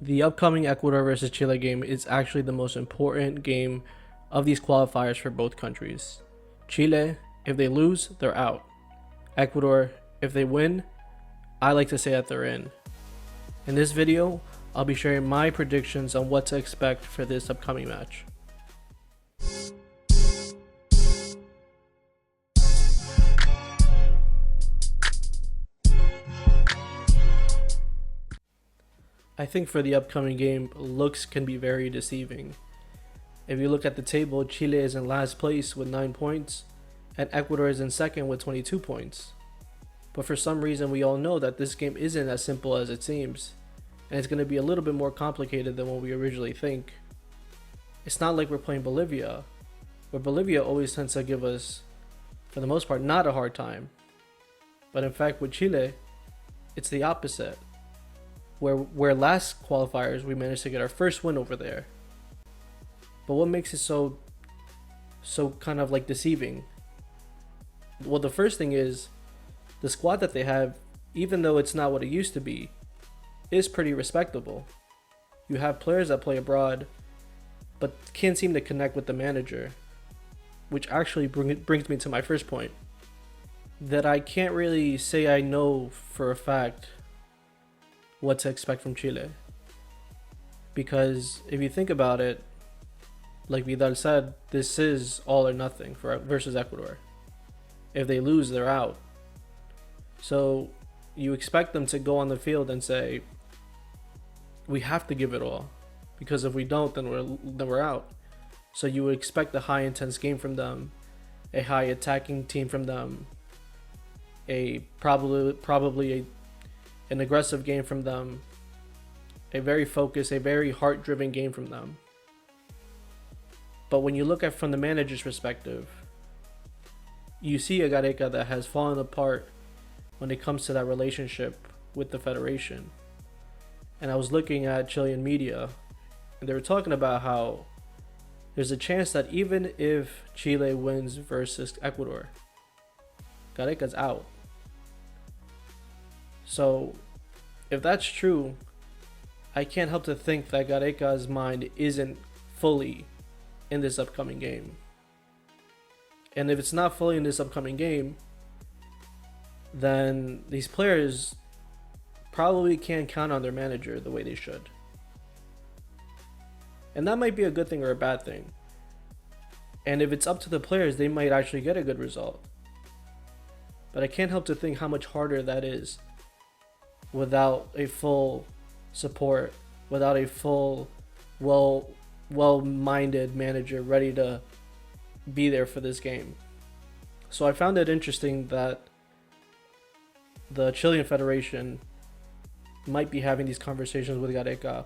The upcoming Ecuador versus Chile game is actually the most important game of these qualifiers for both countries. Chile, if they lose, they're out. Ecuador, if they win, I like to say that they're in. In this video, I'll be sharing my predictions on what to expect for this upcoming match. I think for the upcoming game, looks can be very deceiving. If you look at the table, Chile is in last place with 9 points, and Ecuador is in second with 22 points. But for some reason, we all know that this game isn't as simple as it seems, and it's going to be a little bit more complicated than what we originally think. It's not like we're playing Bolivia, where Bolivia always tends to give us, for the most part, not a hard time. But in fact, with Chile, it's the opposite. Where last qualifiers we managed to get our first win over there. But what makes it so kind of like deceiving? Well, the first thing is the squad that they have, even though it's not what it used to be, is pretty respectable. You have players that play abroad, but can't seem to connect with the manager, which actually brings me to my first point, that I can't really say I know for a fact what to expect from Chile. Because if you think about it, like Vidal said, this is all or nothing versus Ecuador. If they lose, they're out. So you expect them to go on the field and say, we have to give it all, because if we don't, then we're out. So you would expect a high intense game from them, a high attacking team from them, probably an aggressive game from them, a very focused, a very heart-driven game from them. But when you look at from the manager's perspective, you see a Gareca that has fallen apart when it comes to that relationship with the federation. And I was looking at Chilean media, and they were talking about how there's a chance that even if Chile wins versus Ecuador, Gareca's out. So, if that's true, I can't help to think that Gareca's mind isn't fully in this upcoming game. And if it's not fully in this upcoming game, then these players probably can't count on their manager the way they should. And that might be a good thing or a bad thing. And if it's up to the players, they might actually get a good result. But I can't help to think how much harder that is without a full support, without a full, well-minded manager ready to be there for this game. So I found it interesting that the Chilean Federation might be having these conversations with Gareca,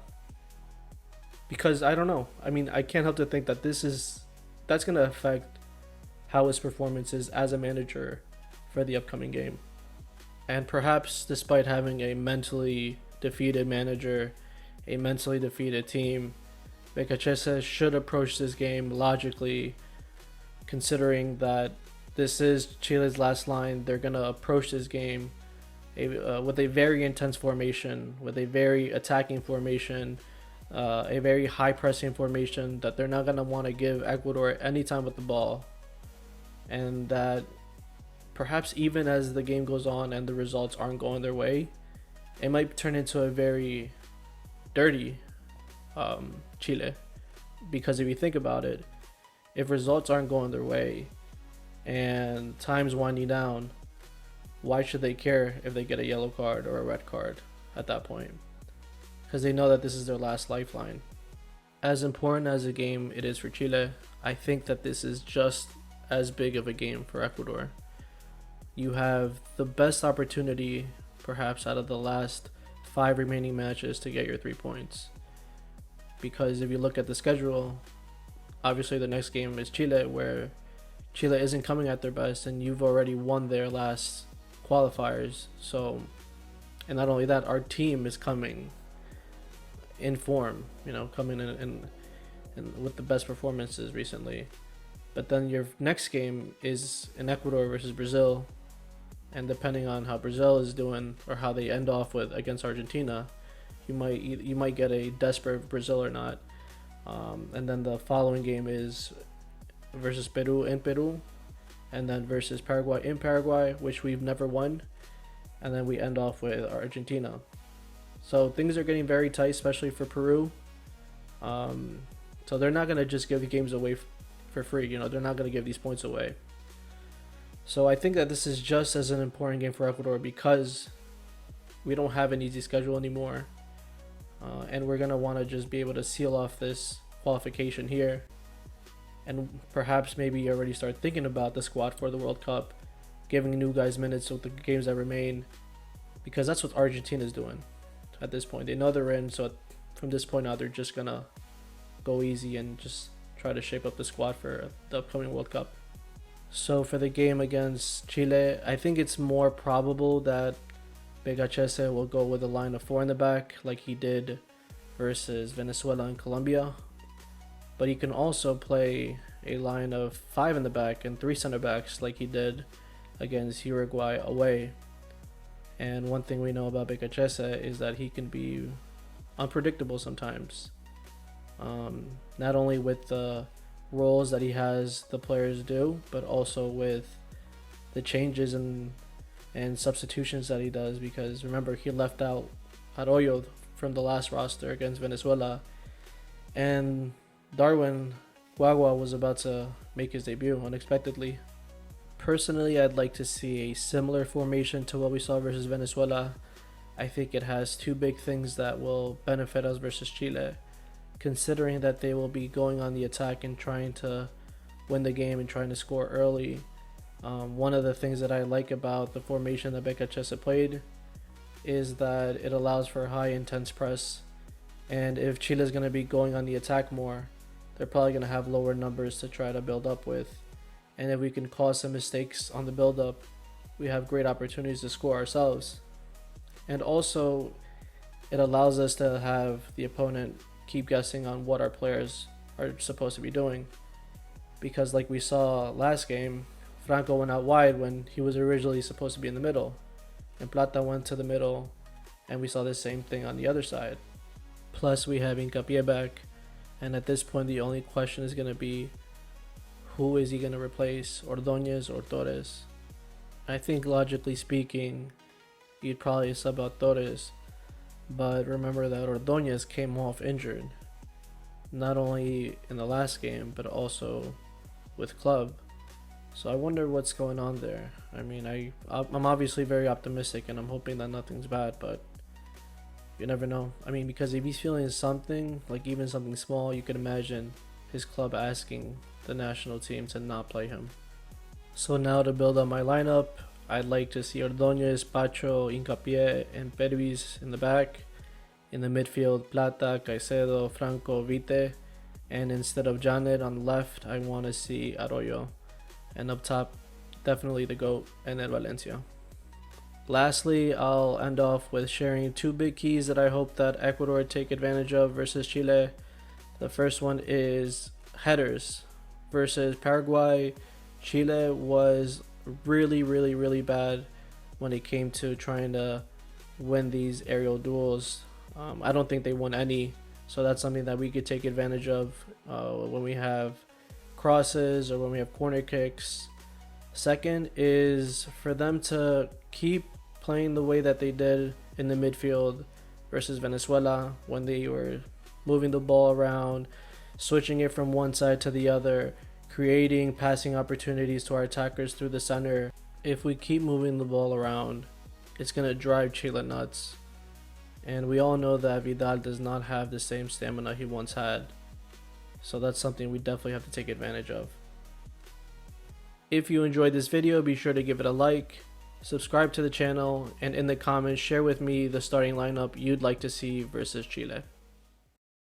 because I don't know. I mean, I can't help to think that that's going to affect how his performance is as a manager for the upcoming game. And perhaps despite having a mentally defeated manager, a mentally defeated team, Becachese should approach this game logically, considering that this is Chile's last line. They're going to approach this game with a very intense formation, with a very attacking formation, a very high pressing formation that they're not going to want to give Ecuador any time with the ball. And that perhaps even as the game goes on and the results aren't going their way, it might turn into a very dirty Chile. Because if you think about it, if results aren't going their way and time's winding down, why should they care if they get a yellow card or a red card at that point? Because they know that this is their last lifeline. As important as a game it is for Chile, I think that this is just as big of a game for Ecuador. You have the best opportunity, perhaps, out of the last 5 remaining matches to get your 3 points. Because if you look at the schedule, obviously the next game is Chile, where Chile isn't coming at their best, and you've already won their last qualifiers. So, and not only that, our team is coming in form, coming in with the best performances recently. But then your next game is in Ecuador versus Brazil, and depending on how Brazil is doing or how they end off with against Argentina, You might get a desperate Brazil or not. And then the following game is versus Peru in Peru, and then versus Paraguay in Paraguay, which we've never won, and then we end off with Argentina. So things are getting very tight, especially for Peru. So they're not gonna just give the games away for free. You know, they're not gonna give these points away. So I think that this is just as an important game for Ecuador because we don't have an easy schedule anymore. And we're going to want to just be able to seal off this qualification here. And perhaps maybe already start thinking about the squad for the World Cup, giving new guys minutes with the games that remain. Because that's what Argentina is doing at this point. They know they're in, so from this point out, they're just going to go easy and just try to shape up the squad for the upcoming World Cup. So for the game against Chile, I think it's more probable that Becachese will go with a line of 4 in the back like he did versus Venezuela and Colombia. But he can also play a line of 5 in the back and 3 center backs like he did against Uruguay away. And one thing we know about Becachese is that he can be unpredictable sometimes. Not only with the roles that he has the players do, but also with the changes and substitutions that he does, because remember, he left out Arroyo from the last roster against Venezuela, and Darwin Guagua was about to make his debut unexpectedly. Personally, I'd like to see a similar formation to what we saw versus Venezuela. I think it has 2 big things that will benefit us versus Chile, considering that they will be going on the attack and trying to win the game and trying to score early. One of the things that I like about the formation that Becachese played is that it allows for a high intense press, and if Chile is going to be going on the attack more, they're probably going to have lower numbers to try to build up with, and if we can cause some mistakes on the build up, we have great opportunities to score ourselves. And also it allows us to have the opponent keep guessing on what our players are supposed to be doing, because like we saw last game, Franco went out wide when he was originally supposed to be in the middle, and Plata went to the middle, and we saw the same thing on the other side. Plus we have Hincapié back, and at this point the only question is going to be, who is he going to replace, Ordóñez or Torres? I think logically speaking, you'd probably sub out Torres, but remember that Ordóñez came off injured, not only in the last game, but also with club. So I wonder what's going on there. I mean, I'm obviously very optimistic and I'm hoping that nothing's bad, but you never know. I mean, because if he's feeling something, like even something small, you could imagine his club asking the national team to not play him. So now to build up my lineup, I'd like to see Ordóñez, Pacho, Hincapié, and Pervis in the back. In the midfield, Plata, Caicedo, Franco, Vite. And instead of Janet on the left, I want to see Arroyo. And up top, definitely the GOAT, Enel Valencia. Lastly, I'll end off with sharing 2 big keys that I hope that Ecuador take advantage of versus Chile. The first one is headers. Versus Paraguay, Chile was really bad when it came to trying to win these aerial duels. I don't think they won any, so that's something that we could take advantage of when we have crosses or when we have corner kicks. Second is for them to keep playing the way that they did in the midfield versus Venezuela, when they were moving the ball around, switching it from one side to the other, creating passing opportunities to our attackers through the center. If we keep moving the ball around, it's going to drive Chile nuts. And we all know that Vidal does not have the same stamina he once had. So that's something we definitely have to take advantage of. If you enjoyed this video, be sure to give it a like, subscribe to the channel, and in the comments share with me the starting lineup you'd like to see versus Chile.